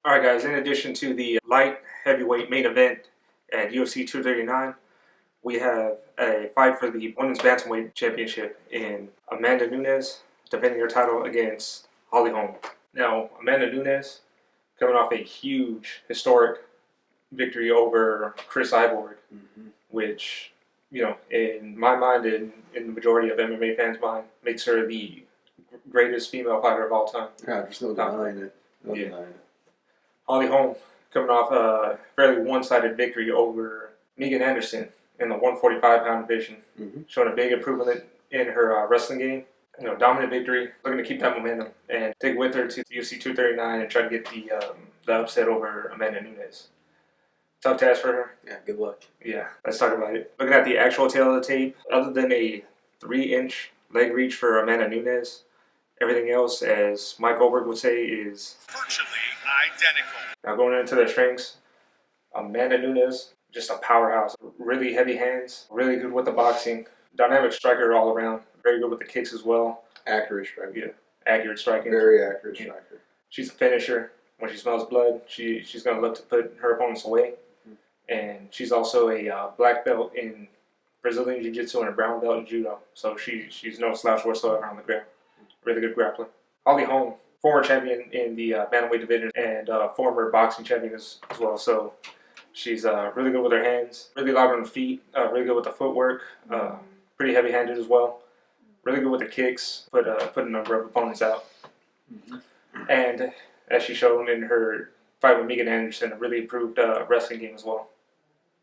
Alright guys, in addition to the light heavyweight main event at UFC 239, we have a fight for the women's bantamweight championship in Amanda Nunes defending her title against Holm. Now, Amanda Nunes coming off a huge historic victory over Chris Cyborg, which, you know, in my mind and in the majority of MMA fans' mind, makes her the greatest female fighter of all time. Yeah, there's no denying it. No denying it. Holm coming off a fairly one-sided victory over Megan Anderson in the 145-pound division, showing a big improvement in her wrestling game. You know, dominant victory, looking to keep that momentum and take with her to UFC 239 and try to get the upset over Amanda Nunes. Tough task for her. Yeah, good luck. Yeah, let's talk about it. Looking at the actual tail of the tape, other than a 3-inch leg reach for Amanda Nunes, everything else, as Mike Goldberg would say, is virtually identical. Now going into their strengths, Amanda Nunes, just a powerhouse. Really heavy hands, really good with the boxing. Dynamic striker all around. Very good with the kicks as well. Accurate striker. Yeah, accurate striking. Very accurate striker. She's a finisher. When she smells blood, she's going to look to put her opponents away. And she's also a black belt in Brazilian Jiu-Jitsu and a brown belt in Judo. So she's no slouch whatsoever on the ground. Really good grappler. Holm, former champion in the bantamweight division and former boxing champion as well. So she's really good with her hands, really loud on the feet, really good with the footwork, pretty heavy-handed as well. Really good with the kicks, put a number of opponents out. And as she showed in her fight with Megan Anderson, a really improved wrestling game as well.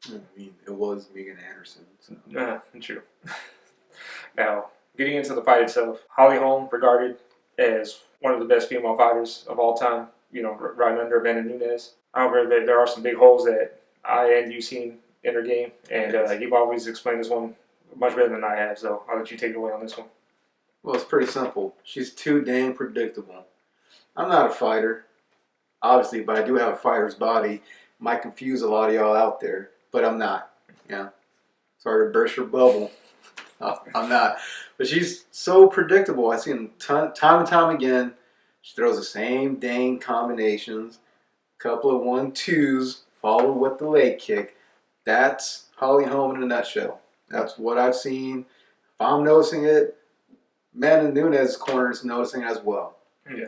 I mean, it was Megan Anderson. So. True. Now, getting into the fight itself, Holm, regarded as one of the best female fighters of all time, you know, right under Amanda Nunes. However, there are some big holes that I and you've seen in her game, and you've always explained this one much better than I have, so I'll let you take it away on this one. Well, it's pretty simple. She's too dang predictable. I'm not a fighter, obviously, but I do have a fighter's body. Might confuse a lot of y'all out there, but I'm not. Yeah. Sorry to burst your bubble. I'm not. But she's so predictable. I've seen time and time again. She throws the same dang combinations. Couple of 1-2s followed with the leg kick. That's Holm in a nutshell. That's what I've seen. If I'm noticing it, Amanda Nunes' corner is noticing it as well. Yeah.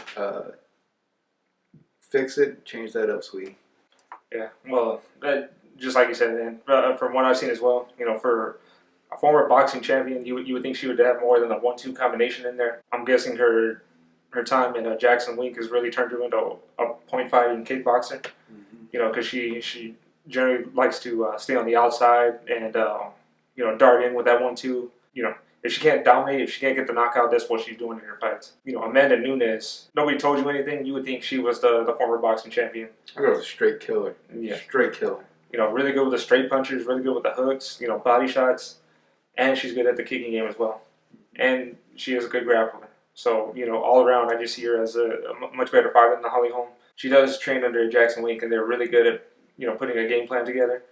Fix it. Change that up, sweetie. Yeah. Well, just like you said, man, from what I've seen as well, you know, for a former boxing champion, you would think she would have more than a 1-2 combination in there. I'm guessing her time in Jackson Wink has really turned her into a point fighting kickboxer. You know, because she generally likes to stay on the outside and you know, dart in with that 1-2. You know, if she can't dominate, if she can't get the knockout, that's what she's doing in her fights. You know, Amanda Nunes, nobody told you anything. You would think she was the former boxing champion. I got a straight killer. Yeah, straight killer. You know, really good with the straight punches, really good with the hooks. You know, body shots. And she's good at the kicking game as well. And she is a good grappler. So, you know, all around, I just see her as a much better fighter than the Holm. She does train under Jackson Wink, and they're really good at, you know, putting a game plan together.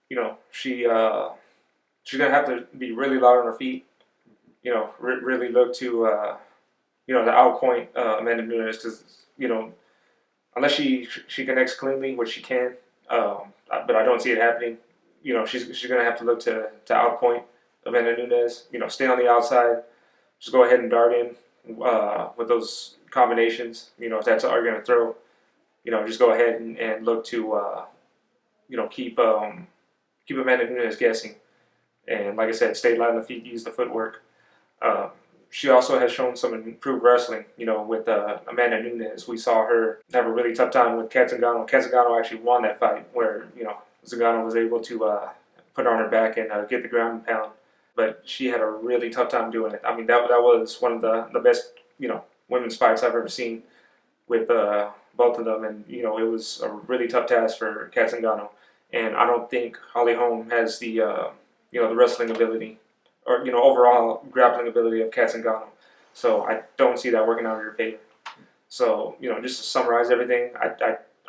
You know, she's going to have to be really loud on her feet. You know, really look to, you know, to outpoint Amanda Nunes. Because, you know, unless she connects cleanly, which she can, but I don't see it happening. You know, she's going to have to look to outpoint Amanda Nunes. You know, stay on the outside. Just go ahead and dart in with those combinations. You know, if that's all you're going to throw, you know, just go ahead and look to, you know, keep Amanda Nunes guessing. And like I said, stay light on the feet, use the footwork. She also has shown some improved wrestling, you know, with Amanda Nunes. We saw her have a really tough time with Kat Zingano. Kat Zingano actually won that fight where, you know, Zingano was able to put her on her back and get the ground and pound. But she had a really tough time doing it. I mean, that was one of the best, you know, women's fights I've ever seen with both of them. And, you know, it was a really tough task for Kat Zingano. And I don't think Holm has the, you know, the wrestling ability or, you know, overall grappling ability of Kat Zingano. So I don't see that working out in her favor. So, you know, just to summarize everything,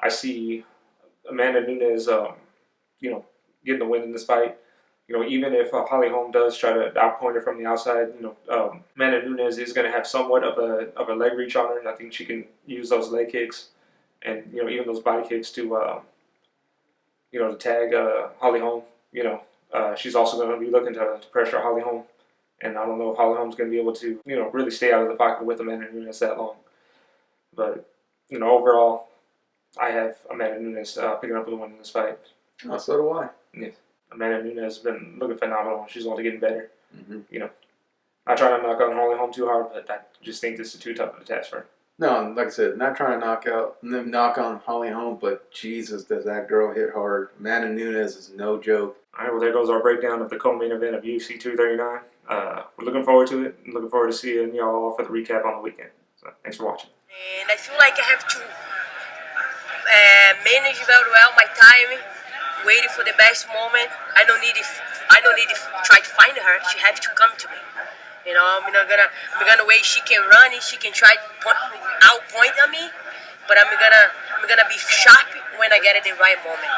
I see Amanda Nunes, you know, getting the win in this fight. even if Holly Holm does try to outpoint her from the outside, Amanda Nunes is going to have somewhat of a leg reach on her. And I think she can use those leg kicks and even those body kicks to tag Holly Holm. She's also going to be looking to pressure Holly Holm. And I don't know if Holly Holm's going to be able to, really stay out of the pocket with Amanda Nunes that long. But, overall, I have Amanda Nunes picking up the win in this fight. Oh, so do I. Yeah. Amanda Nunes has been looking phenomenal. She's only getting better. Mm-hmm. I try not to knock on Holly Holm too hard, but I just think this is too tough of a task for her. No, like I said, not trying to knock on Holly Holm, but Jesus, does that girl hit hard. Amanda Nunes is no joke. All right, well, there goes our breakdown of the co-main event of UFC 239. We're looking forward to it. Looking forward to seeing y'all all for the recap on the weekend. So thanks for watching. And I feel like I have to manage very well my time, waiting for the best moment. I don't need to try to find her. She has to come to me. I'm gonna wait. She can run and she can try to outpoint on me, but I'm gonna be sharp when I get at the right moment.